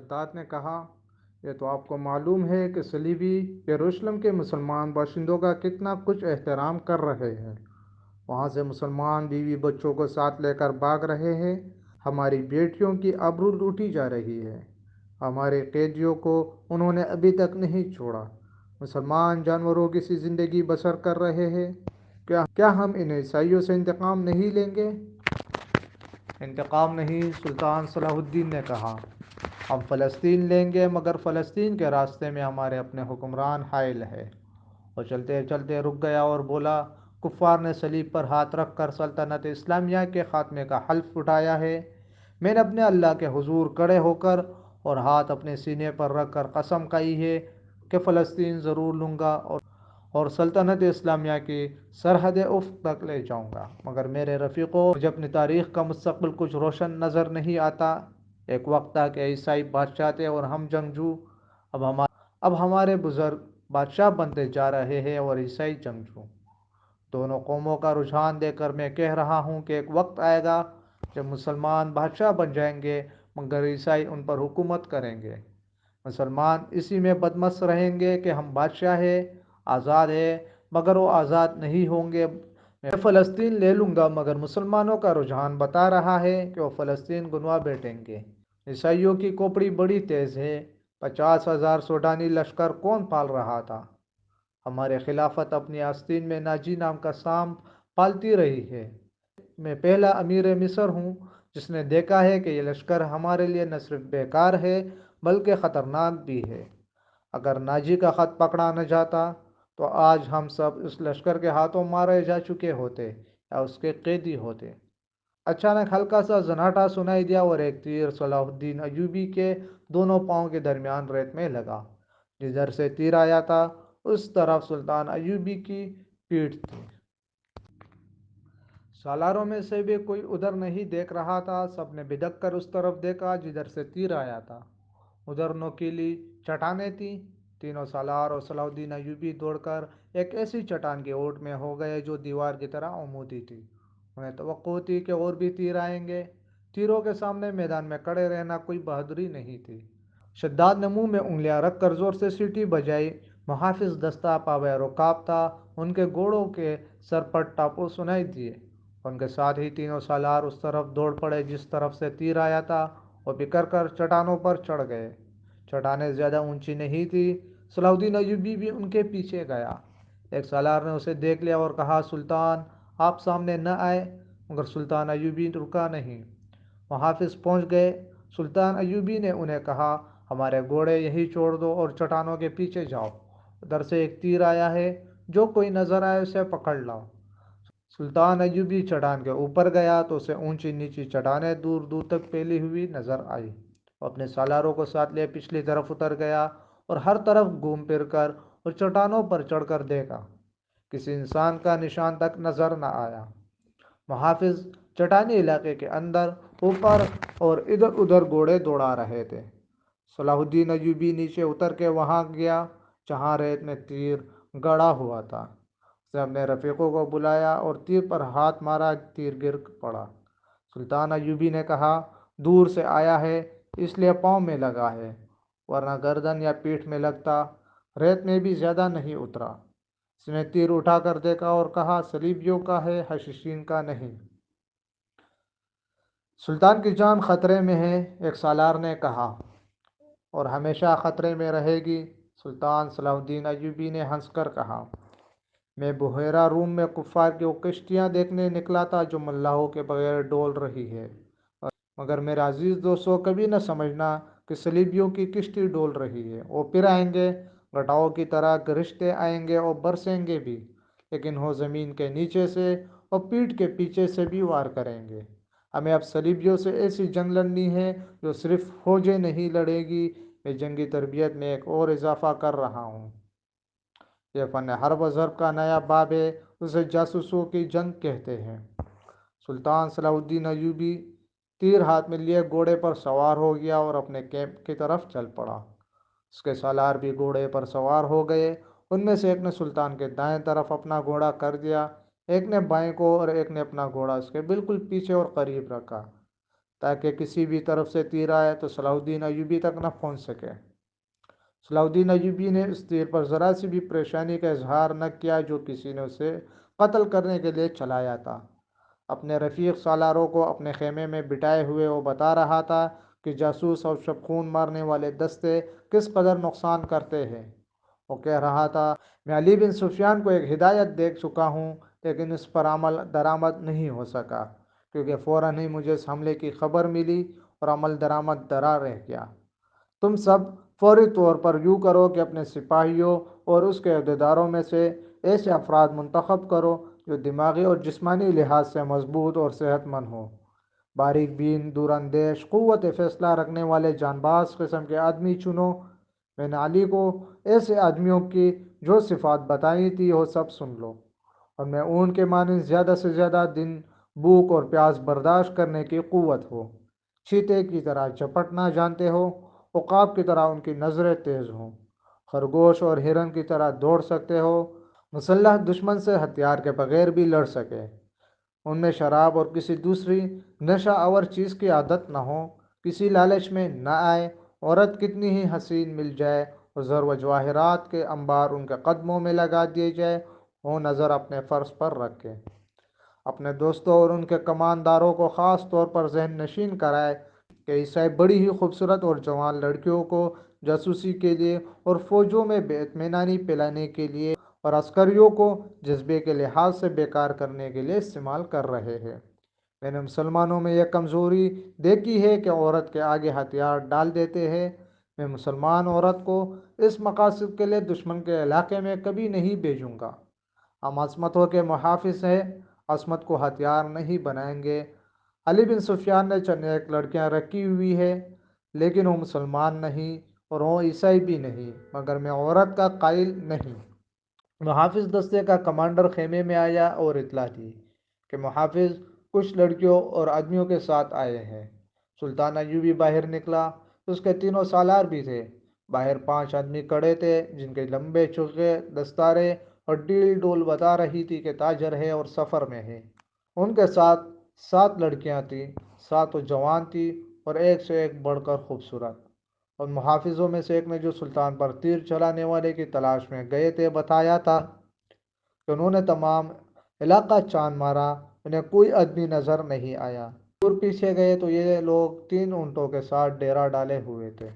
شداد نے کہا، یہ تو آپ کو معلوم ہے کہ صلیبی یروشلم کے مسلمان باشندوں کا کتنا کچھ احترام کر رہے ہیں۔ وہاں سے مسلمان بیوی بچوں کو ساتھ لے کر بھاگ رہے ہیں۔ ہماری بیٹیوں کی آبرو لوٹی جا رہی ہے۔ ہمارے قیدیوں کو انہوں نے ابھی تک نہیں چھوڑا۔ مسلمان جانوروں کی سی زندگی بسر کر رہے ہیں۔ کیا ہم ان عیسائیوں سے انتقام نہیں لیں گے؟ انتقام نہیں، سلطان صلاح الدین نے کہا۔ ہم فلسطین لیں گے، مگر فلسطین کے راستے میں ہمارے اپنے حکمران حائل ہے۔ وہ چلتے چلتے رک گیا اور بولا، کفار نے صلیب پر ہاتھ رکھ کر سلطنت اسلامیہ کے خاتمے کا حلف اٹھایا ہے۔ میں نے اپنے اللہ کے حضور کھڑے ہو کر اور ہاتھ اپنے سینے پر رکھ کر قسم کھائی ہے کہ فلسطین ضرور لوں گا اور سلطنت اسلامیہ کی سرحد افق تک لے جاؤں گا۔ مگر میرے رفیقوں، مجھے اپنی تاریخ کا مستقبل کچھ روشن نظر نہیں آتا۔ ایک وقت تھا کہ عیسائی بادشاہ تھے اور ہم جنگجو۔ اب ہمارے بزرگ بادشاہ بنتے جا رہے ہیں اور عیسائی جنگجو۔ دونوں قوموں کا رجحان دیکھ کر میں کہہ رہا ہوں کہ ایک وقت آئے گا جب مسلمان بادشاہ بن جائیں گے، مگر عیسائی ان پر حکومت کریں گے۔ مسلمان اسی میں بدمست رہیں گے کہ ہم بادشاہ ہیں، آزاد ہیں، مگر وہ آزاد نہیں ہوں گے۔ میں فلسطین لے لوں گا، مگر مسلمانوں کا رجحان بتا رہا ہے کہ وہ فلسطین گنوا بیٹھیں گے۔ عیسائیوں کی کھوپڑی بڑی تیز ہے۔ 50,000 سوڈانی لشکر کون پال رہا تھا؟ ہمارے خلافت اپنی آستین میں ناجی نام کا سانپ پالتی رہی ہے۔ میں پہلا امیر مصر ہوں جس نے دیکھا ہے کہ یہ لشکر ہمارے لیے نہ صرف بیکار ہے بلکہ خطرناک بھی ہے۔ اگر ناجی کا خط پکڑا نہ جاتا تو آج ہم سب اس لشکر کے ہاتھوں مارے جا چکے ہوتے یا اس کے قیدی ہوتے۔ اچانک ہلکا سا زناٹا سنائی دیا اور ایک تیر صلاح الدین ایوبی کے دونوں پاؤں کے درمیان ریت میں لگا۔ جدھر سے تیر آیا تھا اس طرف سلطان ایوبی کی پیٹھ تھی۔ سالاروں میں سے بھی کوئی ادھر نہیں دیکھ رہا تھا۔ سب نے بدک کر اس طرف دیکھا جدھر سے تیر آیا تھا۔ ادھر نوکیلی چٹانیں تھیں۔ تینوں سالار اور صلاح الدین ایوبی دوڑ کر ایک ایسی چٹان کی اوٹ میں ہو گئے جو دیوار کی طرح عمودی تھی۔ انہیں توقع تھی کہ اور بھی تیر آئیں گے۔ تیروں کے سامنے میدان میں کھڑے رہنا کوئی بہادری نہیں تھی۔ شداد نے منہ میں انگلیاں رکھ کر زور سے سیٹی بجائی۔ محافظ دستہ پاوے رکاب تھا۔ ان کے گھوڑوں کے سر پر ٹاپو سنائی دیے۔ ان کے ساتھ ہی تینوں سالار اس طرف دوڑ پڑے جس طرف سے تیر آیا تھا۔ وہ بکھر کر چٹانوں پر چڑھ گئے۔ چٹانیں زیادہ اونچی نہیں تھی۔ صلاح الدین ایوبی بھی ان کے پیچھے گیا۔ ایک سالار نے اسے دیکھ لیا اور کہا، سلطان آپ سامنے نہ آئے، مگر سلطان ایوبی رکا نہیں۔ محافظ پہنچ گئے۔ سلطان ایوبی نے انہیں کہا، ہمارے گھوڑے یہی چھوڑ دو اور چٹانوں کے پیچھے جاؤ۔ ادھر سے ایک تیر آیا ہے، جو کوئی نظر آئے اسے پکڑ لاؤ۔ سلطان ایوبی چٹان کے اوپر گیا تو اسے اونچی نیچی چٹانیں دور دور تک پھیلی ہوئی نظر آئی۔ وہ اپنے سالاروں کو ساتھ لے پچھلی طرف اتر گیا اور ہر طرف گھوم پھر کر اور چٹانوں پر چڑھ کر دیکھا۔ کسی انسان کا نشان تک نظر نہ آیا۔ محافظ چٹانی علاقے کے اندر، اوپر اور ادھر ادھر گھوڑے دوڑا رہے تھے۔ صلاح الدین ایوبی نیچے اتر کے وہاں گیا جہاں ریت میں تیر گڑا ہوا تھا۔ اس نے اپنے رفیقوں کو بلایا اور تیر پر ہاتھ مارا، تیر گر پڑا۔ سلطان ایوبی نے کہا، دور سے آیا ہے اس لیے پاؤں میں لگا ہے، ورنہ گردن یا پیٹھ میں لگتا۔ ریت میں بھی زیادہ نہیں اترا۔ اس نے تیر اٹھا کر دیکھا اور کہا، صلیبیوں کا ہے، حشیشین کا نہیں۔ سلطان کی جان خطرے میں ہے، ایک سالار نے کہا، اور ہمیشہ خطرے میں رہے گی۔ سلطان صلاح الدین ایوبی نے ہنس کر کہا، میں بحیرہ روم میں کفار کی وہ کشتیاں دیکھنے نکلا تھا جو ملاحوں کے بغیر ڈول رہی ہے، مگر میرا عزیز دوستو، کبھی نہ سمجھنا کہ صلیبیوں کی کشتی ڈول رہی ہے۔ وہ پھر آئیں گے، گٹاؤں کی طرح گرجتے آئیں گے اور برسیں گے بھی، لیکن وہ زمین کے نیچے سے اور پیٹھ کے پیچھے سے بھی وار کریں گے۔ ہمیں اب صلیبیوں سے ایسی جنگ لڑنی ہے جو صرف فوجیں نہیں لڑے گی۔ میں جنگی تربیت میں ایک اور اضافہ کر رہا ہوں۔ یہ فن حرب و ضرب کا نیا باب ہے، اسے جاسوسوں کی جنگ کہتے ہیں۔ سلطان صلاح الدین ایوبی تیر ہاتھ میں لیے گھوڑے پر سوار ہو گیا اور اپنے کیمپ کی طرف چل پڑا۔ اس کے سالار بھی گھوڑے پر سوار ہو گئے۔ ان میں سے ایک نے سلطان کے دائیں طرف اپنا گھوڑا کر دیا، ایک نے بائیں کو اور ایک نے اپنا گھوڑا اس کے بالکل پیچھے اور قریب رکھا۔ تاکہ کسی بھی طرف سے تیر آئے تو صلاح الدین ایوبی تک نہ پہنچ سکے۔ صلاح الدین ایوبی نے اس تیر پر ذرا سی بھی پریشانی کا اظہار نہ کیا جو کسی نے اسے قتل کرنے کے لیے چلایا تھا۔ اپنے رفیق سالاروں کو اپنے خیمے میں بٹھائے ہوئے وہ بتا رہا تھا کہ جاسوس اور شب خون مارنے والے دستے کس قدر نقصان کرتے ہیں۔ وہ کہہ رہا تھا، میں علی بن سفیان کو ایک ہدایت دے چکا ہوں، لیکن اس پر عمل درآمد نہیں ہو سکا، کیونکہ فوراً ہی مجھے اس حملے کی خبر ملی اور عمل درآمد درا رہ گیا۔ تم سب فوری طور پر یوں کرو کہ اپنے سپاہیوں اور اس کے عہدیداروں میں سے ایسے افراد منتخب کرو جو دماغی اور جسمانی لحاظ سے مضبوط اور صحت مند ہوں، باریک بین، دور اندیش، قوت فیصلہ رکھنے والے جان باز قسم کے آدمی چنو۔ میں نے علی کو ایسے آدمیوں کی جو صفات بتائی تھی وہ سب سن لو، اور میں اونٹ کے مانند زیادہ سے زیادہ دن بھوک اور پیاس برداشت کرنے کی قوت ہو، چیتے کی طرح جھپٹنا جانتے ہو، عقاب کی طرح ان کی نظریں تیز ہوں، خرگوش اور ہرن کی طرح دوڑ سکتے ہو، مسلح دشمن سے ہتھیار کے بغیر بھی لڑ سکے، ان میں شراب اور کسی دوسری نشہ آور چیز کی عادت نہ ہو، کسی لالچ میں نہ آئے، عورت کتنی ہی حسین مل جائے اور زر و جواہرات کے انبار ان کے قدموں میں لگا دیے جائے، وہ نظر اپنے فرض پر رکھے، اپنے دوستوں اور ان کے کمانداروں کو خاص طور پر ذہن نشین کرائے کہ عیسائی بڑی ہی خوبصورت اور جوان لڑکیوں کو جاسوسی کے لیے اور فوجوں میں بے اطمینانی پھیلانے کے لیے اور عسکریوں کو جذبے کے لحاظ سے بیکار کرنے کے لیے استعمال کر رہے ہیں۔ میں نے مسلمانوں میں یہ کمزوری دیکھی ہے کہ عورت کے آگے ہتھیار ڈال دیتے ہیں۔ میں مسلمان عورت کو اس مقاصد کے لیے دشمن کے علاقے میں کبھی نہیں بھیجوں گا۔ ہم عصمتوں کے محافظ ہیں، عصمت کو ہتھیار نہیں بنائیں گے۔ علی بن سفیان نے چند ایک لڑکیاں رکھی ہوئی ہے، لیکن وہ مسلمان نہیں اور وہ عیسائی بھی نہیں، مگر میں عورت کا قائل نہیں۔ محافظ دستے کا کمانڈر خیمے میں آیا اور اطلاع دی کہ محافظ کچھ لڑکیوں اور آدمیوں کے ساتھ آئے ہیں۔ سلطان ایوبی باہر نکلا، اس کے تینوں سالار بھی تھے۔ باہر 5 آدمی کھڑے تھے جن کے لمبے چوکے دستارے اور ڈیل ڈول بتا رہی تھی کہ تاجر ہے اور سفر میں ہے۔ ان کے ساتھ 7 لڑکیاں تھیں، 7 جوان تھیں اور ایک سے ایک بڑھ کر خوبصورت۔ ان محافظوں میں سے ایک نے جو سلطان پر تیر چلانے والے کی تلاش میں گئے تھے بتایا تھا کہ انہوں نے تمام علاقہ چاند مارا، انہیں کوئی آدمی نظر نہیں آیا۔ دور پیچھے گئے تو یہ لوگ 3 اونٹوں کے ساتھ ڈیرا ڈالے ہوئے تھے۔